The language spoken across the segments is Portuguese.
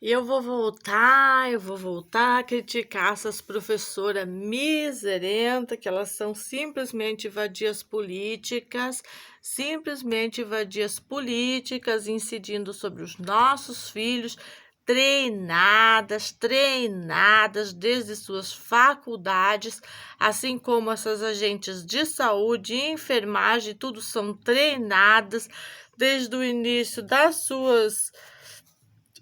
Eu vou voltar a criticar essas professoras miserentas, que elas são simplesmente vadias políticas, incidindo sobre os nossos filhos, treinadas desde suas faculdades, assim como essas agentes de saúde, enfermagem, tudo são treinadas desde o início das suas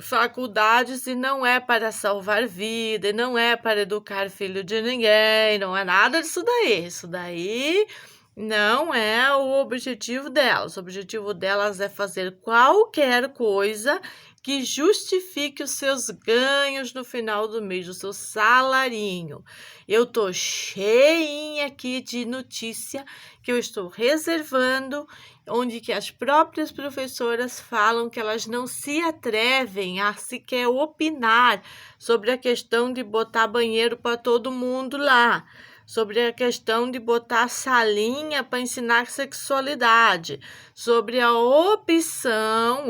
faculdades e não é para salvar vida, e não é para educar filho de ninguém, não é nada disso daí. Isso daí não é o objetivo delas. O objetivo delas é fazer qualquer coisa que justifique os seus ganhos no final do mês, o seu salarinho. Eu tô cheinha aqui de notícia que eu estou reservando, onde que as próprias professoras falam que elas não se atrevem a sequer opinar sobre a questão de botar banheiro para todo mundo lá, sobre a questão de botar salinha para ensinar sexualidade, sobre a opção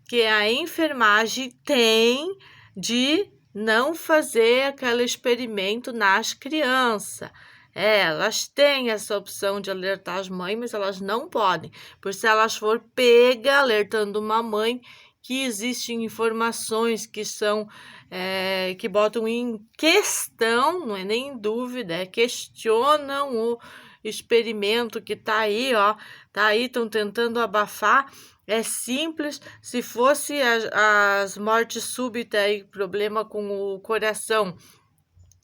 que a enfermagem tem de não fazer aquele experimento nas crianças. Elas têm essa opção de alertar as mães, mas elas não podem, por se elas for pega alertando uma mãe que existem informações que são que botam em questão, não é nem em dúvida, questionam o experimento que tá aí, estão tentando abafar. É simples, se fosse as mortes súbitas e problema com o coração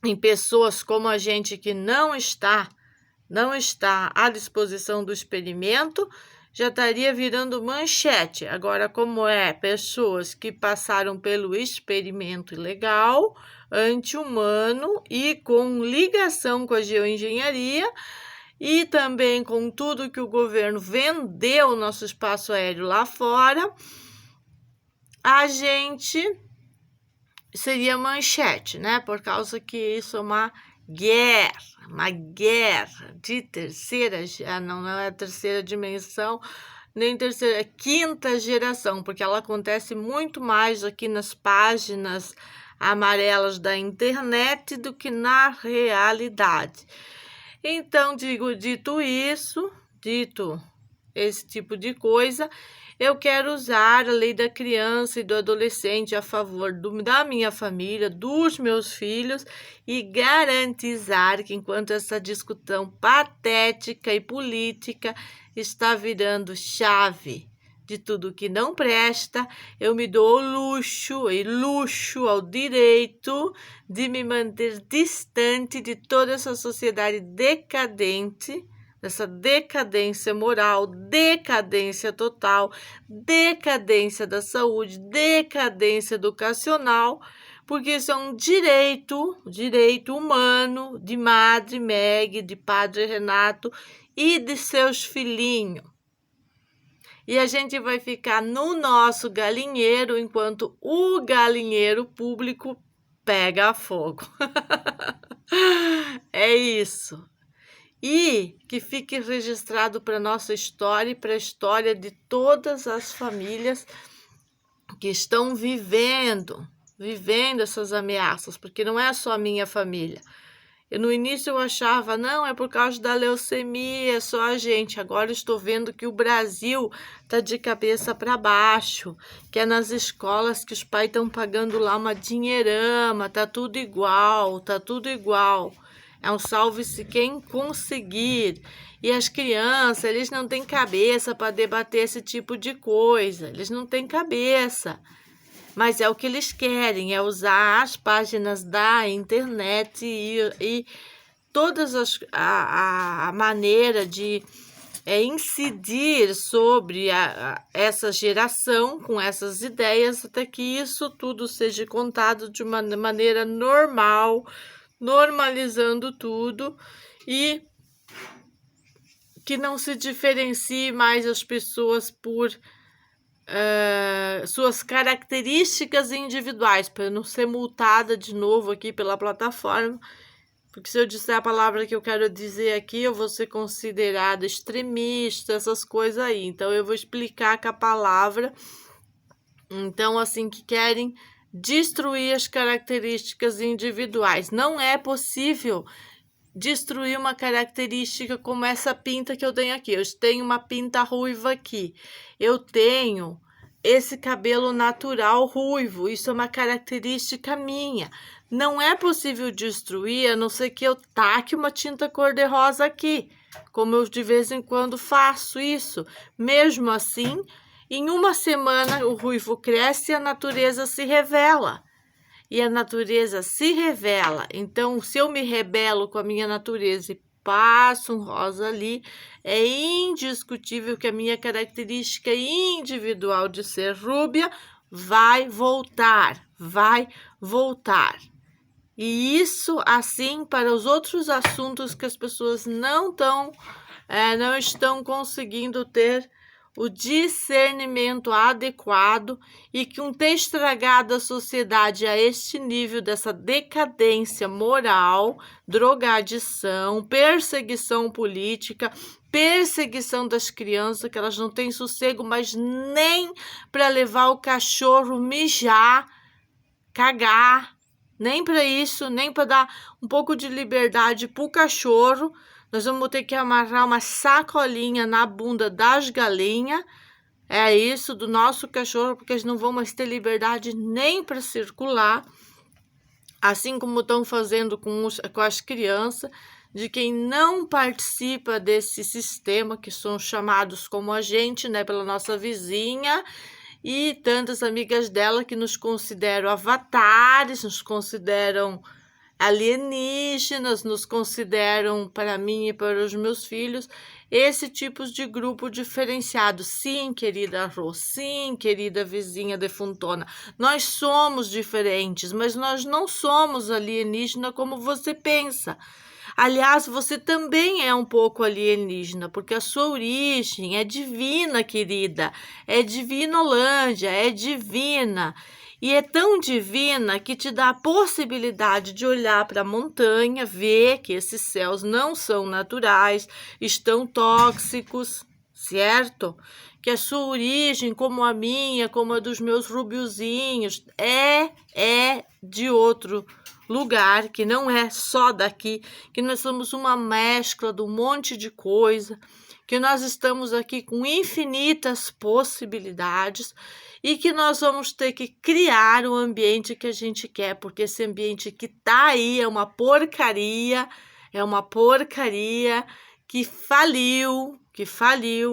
em pessoas como a gente que não está à disposição do experimento, já estaria virando manchete. Agora, como pessoas que passaram pelo experimento ilegal, anti-humano e com ligação com a geoengenharia, e também com tudo que o governo vendeu o nosso espaço aéreo lá fora, a gente seria manchete, né? Por causa que isso é uma guerra de terceira, não é terceira dimensão, nem terceira, é quinta geração, porque ela acontece muito mais aqui nas páginas amarelas da internet do que na realidade. Então, dito esse tipo de coisa, eu quero usar a lei da criança e do adolescente a favor da minha família, dos meus filhos, e garantizar que enquanto essa discussão patética e política está virando chave de tudo que não presta, eu me dou luxo ao direito de me manter distante de toda essa sociedade decadente, dessa decadência moral, decadência total, decadência da saúde, decadência educacional, porque isso é um direito humano de Madre Meg, de Padre Renato e de seus filhinhos. E a gente vai ficar no nosso galinheiro enquanto o galinheiro público pega fogo. É isso. E que fique registrado para a nossa história e para a história de todas as famílias que estão vivendo essas ameaças, porque não é só a minha família. No início eu achava, não, é por causa da leucemia, é só a gente. Agora estou vendo que o Brasil está de cabeça para baixo, que é nas escolas que os pais estão pagando lá uma dinheirama, tá tudo igual. É um salve-se quem conseguir. E as crianças, eles não têm cabeça para debater esse tipo de coisa, eles não têm cabeça. Mas é o que eles querem, é usar as páginas da internet e todas a maneira de incidir sobre essa geração com essas ideias, até que isso tudo seja contado de uma maneira normal, normalizando tudo e que não se diferencie mais as pessoas por suas características individuais, para não ser multada de novo aqui pela plataforma, porque se eu disser a palavra que eu quero dizer aqui, eu vou ser considerada extremista, essas coisas aí. Então, eu vou explicar que a palavra Então, assim, que querem destruir as características individuais. Não é possível destruir uma característica como essa pinta que eu tenho aqui. Eu tenho uma pinta ruiva aqui. Eu tenho esse cabelo natural ruivo. Isso é uma característica minha. Não é possível destruir, a não ser que eu taque uma tinta cor-de-rosa aqui, como eu de vez em quando faço isso. Mesmo assim, em uma semana o ruivo cresce e a natureza se revela. E a natureza se revela. Então, se eu me rebelo com a minha natureza e passo um rosa ali, é indiscutível que a minha característica individual de ser rúbia vai voltar, vai voltar. E isso, assim, para os outros assuntos que as pessoas não estão conseguindo ter o discernimento adequado e que ter estragado a sociedade a este nível dessa decadência moral, drogadição, perseguição política, perseguição das crianças, que elas não têm sossego, mas nem para levar o cachorro mijar, cagar, nem para isso, nem para dar um pouco de liberdade para o cachorro. Nós vamos ter que amarrar uma sacolinha na bunda das galinhas. É isso, do nosso cachorro, porque eles não vão mais ter liberdade nem para circular. Assim como estão fazendo com as crianças, de quem não participa desse sistema, que são chamados como a gente, né, pela nossa vizinha, e tantas amigas dela que nos consideram avatares, nos consideram alienígenas, nos consideram, para mim e para os meus filhos, esse tipo de grupo diferenciado. Sim, querida Rô, sim, querida vizinha defuntona, nós somos diferentes, mas nós não somos alienígena como você pensa. Aliás, você também é um pouco alienígena, porque a sua origem é divina, querida, é divinolândia, é divina. E é tão divina que te dá a possibilidade de olhar para a montanha, ver que esses céus não são naturais, estão tóxicos, certo? Que a sua origem, como a minha, como a dos meus rubiozinhos, é de outro lugar, que não é só daqui, que nós somos uma mescla de um monte de coisa, que nós estamos aqui com infinitas possibilidades e que nós vamos ter que criar o ambiente que a gente quer, porque esse ambiente que tá aí é uma porcaria que faliu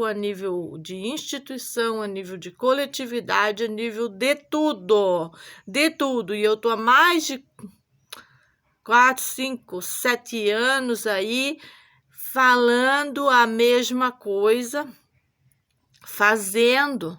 a nível de instituição, a nível de coletividade, a nível de tudo. E eu tô há mais de 4, 5, 7 anos aí falando a mesma coisa, fazendo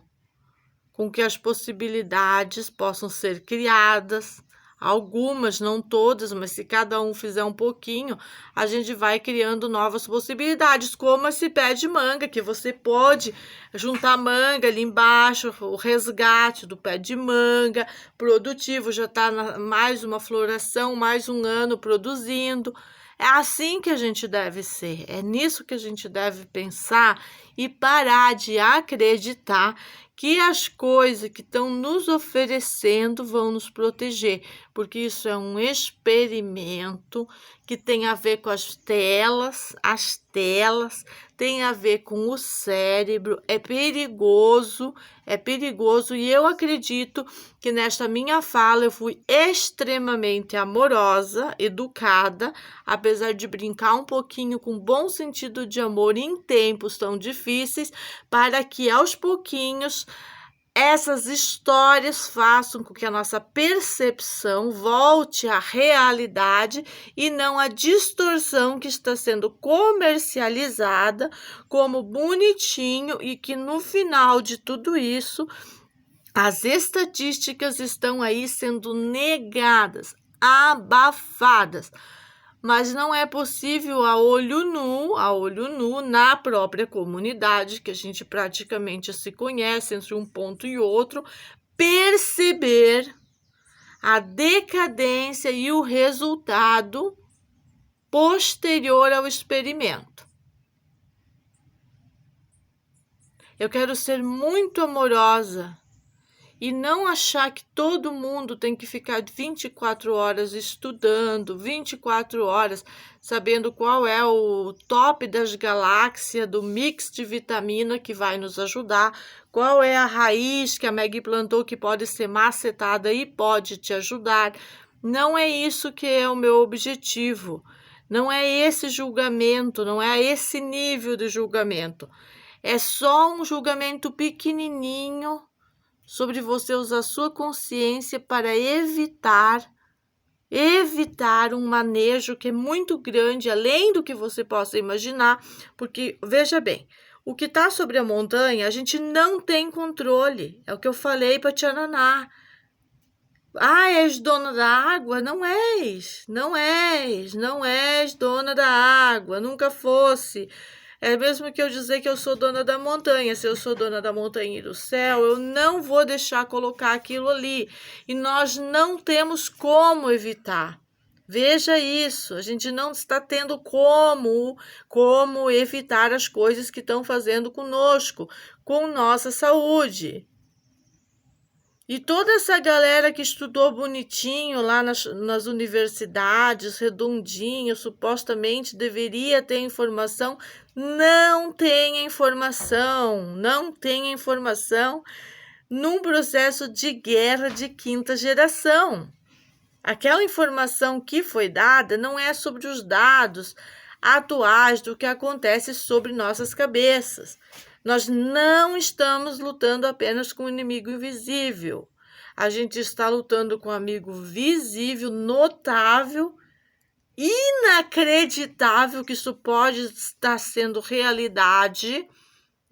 com que as possibilidades possam ser criadas, algumas, não todas, mas se cada um fizer um pouquinho, a gente vai criando novas possibilidades, como esse pé de manga, que você pode juntar manga ali embaixo, o resgate do pé de manga produtivo, já está mais uma floração, mais um ano produzindo. É assim que a gente deve ser, é nisso que a gente deve pensar e parar de acreditar que as coisas que estão nos oferecendo vão nos proteger, porque isso é um experimento que tem a ver com as telas tem a ver com o cérebro, é perigoso, e eu acredito que nesta minha fala eu fui extremamente amorosa, educada, apesar de brincar um pouquinho com bom sentido de amor em tempos tão difíceis, para que aos pouquinhos essas histórias façam com que a nossa percepção volte à realidade e não à distorção que está sendo comercializada como bonitinho e que no final de tudo isso as estatísticas estão aí sendo negadas, abafadas. Mas não é possível a olho nu, na própria comunidade, que a gente praticamente se conhece entre um ponto e outro, perceber a decadência e o resultado posterior ao experimento. Eu quero ser muito amorosa e não achar que todo mundo tem que ficar 24 horas estudando, 24 horas sabendo qual é o top das galáxias do mix de vitamina que vai nos ajudar, qual é a raiz que a Maggie plantou que pode ser macetada e pode te ajudar. Não é isso que é o meu objetivo. Não é esse julgamento, não é esse nível de julgamento. É só um julgamento pequenininho sobre você usar sua consciência para evitar um manejo que é muito grande, além do que você possa imaginar, porque, veja bem, o que está sobre a montanha, a gente não tem controle, é o que eu falei para Tia Naná. Ah, és dona da água? Não és, não és, não és dona da água, nunca fosse. É mesmo que eu dizer que eu sou dona da montanha. Se eu sou dona da montanha e do céu, eu não vou deixar colocar aquilo ali. E nós não temos como evitar. Veja isso, a gente não está tendo como evitar as coisas que estão fazendo conosco, com nossa saúde. E toda essa galera que estudou bonitinho lá nas universidades, redondinho, supostamente deveria ter informação, não tem informação, não tem informação num processo de guerra de quinta geração. Aquela informação que foi dada não é sobre os dados atuais do que acontece sobre nossas cabeças. Nós não estamos lutando apenas com o inimigo invisível. A gente está lutando com um amigo visível, notável, inacreditável, que isso pode estar sendo realidade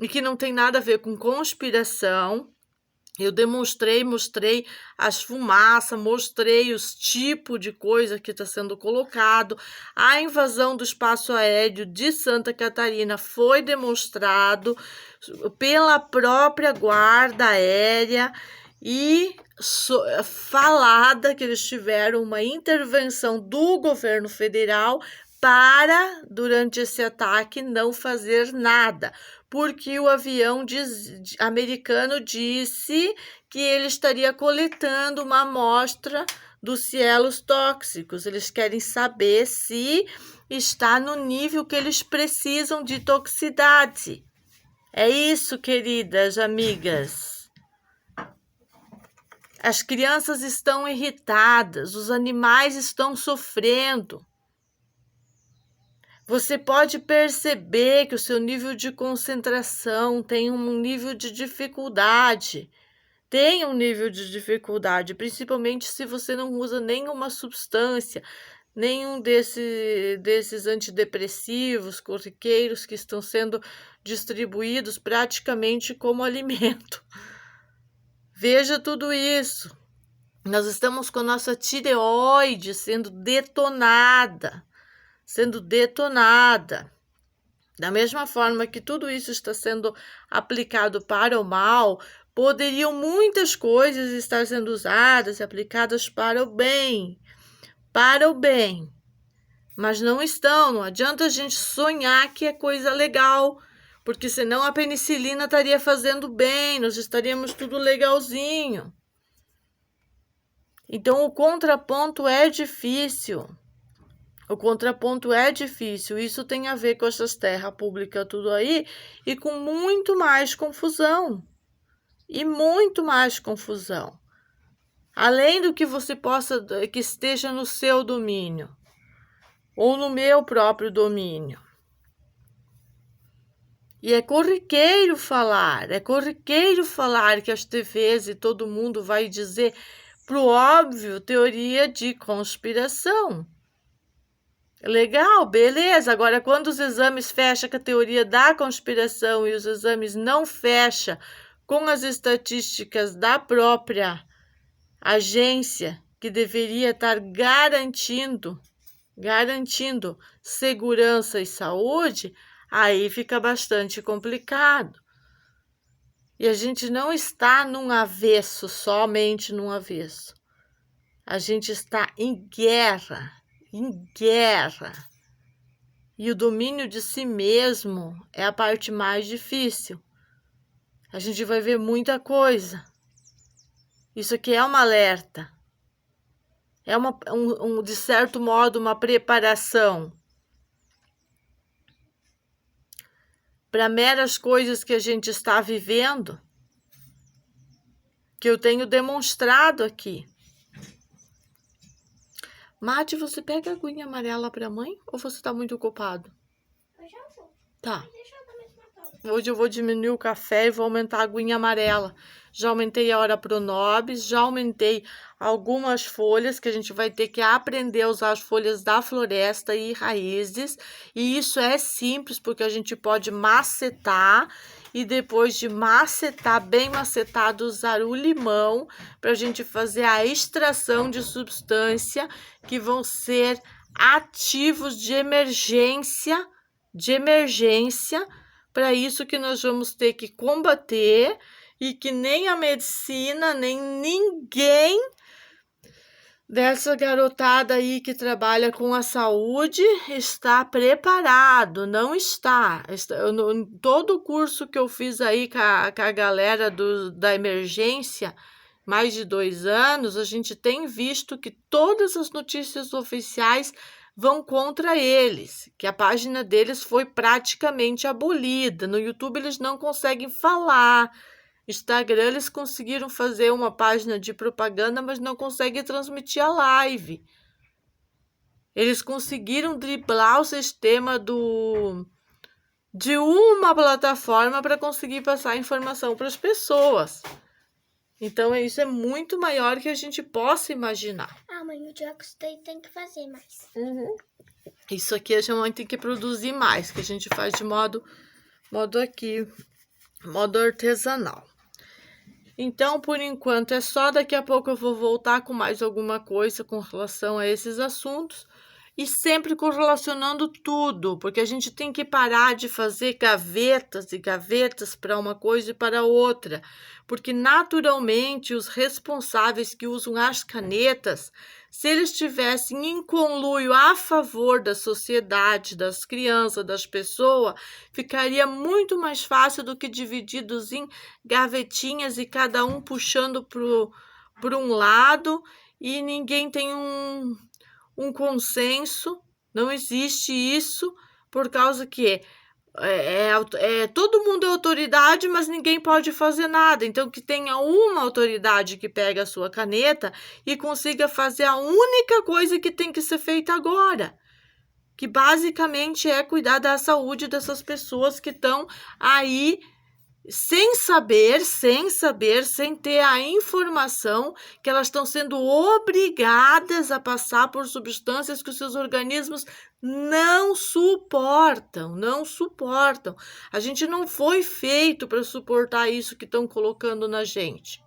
e que não tem nada a ver com conspiração. Eu mostrei as fumaças, mostrei os tipos de coisa que está sendo colocado. A invasão do espaço aéreo de Santa Catarina foi demonstrado pela própria Guarda Aérea e falada que eles tiveram uma intervenção do governo federal para, durante esse ataque, não fazer nada, porque o avião americano disse que ele estaria coletando uma amostra dos cielos tóxicos. Eles querem saber se está no nível que eles precisam de toxicidade. É isso, queridas amigas. As crianças estão irritadas, os animais estão sofrendo. Você pode perceber que o seu nível de concentração tem um nível de dificuldade. Tem um nível de dificuldade, principalmente se você não usa nenhuma substância, nenhum desses antidepressivos, corriqueiros que estão sendo distribuídos praticamente como alimento. Veja tudo isso. Nós estamos com a nossa tireoide sendo detonada. Da mesma forma que tudo isso está sendo aplicado para o mal, poderiam muitas coisas estar sendo usadas e aplicadas para o bem, mas não estão. Não adianta a gente sonhar que é coisa legal, porque senão a penicilina estaria fazendo bem, nós estaríamos tudo legalzinho. Então o contraponto é difícil. Isso tem a ver com essas terras públicas tudo aí e com muito mais confusão. Além do que você que esteja no seu domínio ou no meu próprio domínio. E é corriqueiro falar que as TVs e todo mundo vai dizer pro óbvio teoria de conspiração. Legal, beleza. Agora, quando os exames fecham com a teoria da conspiração e os exames não fecham com as estatísticas da própria agência, que deveria estar garantindo segurança e saúde, aí fica bastante complicado. E a gente não está somente num avesso. A gente está em guerra. E o domínio de si mesmo é a parte mais difícil. A gente vai ver muita coisa. Isso aqui é um alerta. É de certo modo, uma preparação para meras coisas que a gente está vivendo, que eu tenho demonstrado aqui. Mate, você pega a aguinha amarela para a mãe ou você está muito ocupado? Eu já vou. Tá. Deixa eu dar mais uma pausa. Hoje eu vou diminuir o café e vou aumentar a aguinha amarela. Já aumentei a hora pro nobis, já aumentei algumas folhas que a gente vai ter que aprender a usar as folhas da floresta e raízes. E isso é simples porque a gente pode macetar e depois de macetar, bem macetado, usar o limão para a gente fazer a extração de substância que vão ser ativos de emergência, para isso que nós vamos ter que combater e que nem a medicina, nem ninguém dessa garotada aí que trabalha com a saúde está preparado, não está. Todo o curso que eu fiz aí com a galera da emergência, mais de 2 anos, a gente tem visto que todas as notícias oficiais vão contra eles, que a página deles foi praticamente abolida. No YouTube eles não conseguem falar. Instagram eles conseguiram fazer uma página de propaganda, mas não conseguem transmitir a live. Eles conseguiram driblar o sistema de uma plataforma para conseguir passar informação para as pessoas. Então, isso é muito maior que a gente possa imaginar. Ah, mãe, o Jocos tem que fazer mais. Isso aqui a gente tem que produzir mais, que a gente faz de modo artesanal. Então, por enquanto, é só. Daqui a pouco eu vou voltar com mais alguma coisa com relação a esses assuntos. E sempre correlacionando tudo, porque a gente tem que parar de fazer gavetas e gavetas para uma coisa e para outra, porque naturalmente os responsáveis que usam as canetas, se eles estivessem em conluio a favor da sociedade, das crianças, das pessoas, ficaria muito mais fácil do que divididos em gavetinhas e cada um puxando por um lado e ninguém tem um consenso, não existe isso, por causa que todo mundo é autoridade, mas ninguém pode fazer nada. Então, que tenha uma autoridade que pegue a sua caneta e consiga fazer a única coisa que tem que ser feita agora, que basicamente é cuidar da saúde dessas pessoas que estão aí sem ter a informação que elas estão sendo obrigadas a passar por substâncias que os seus organismos não suportam. A gente não foi feito para suportar isso que estão colocando na gente.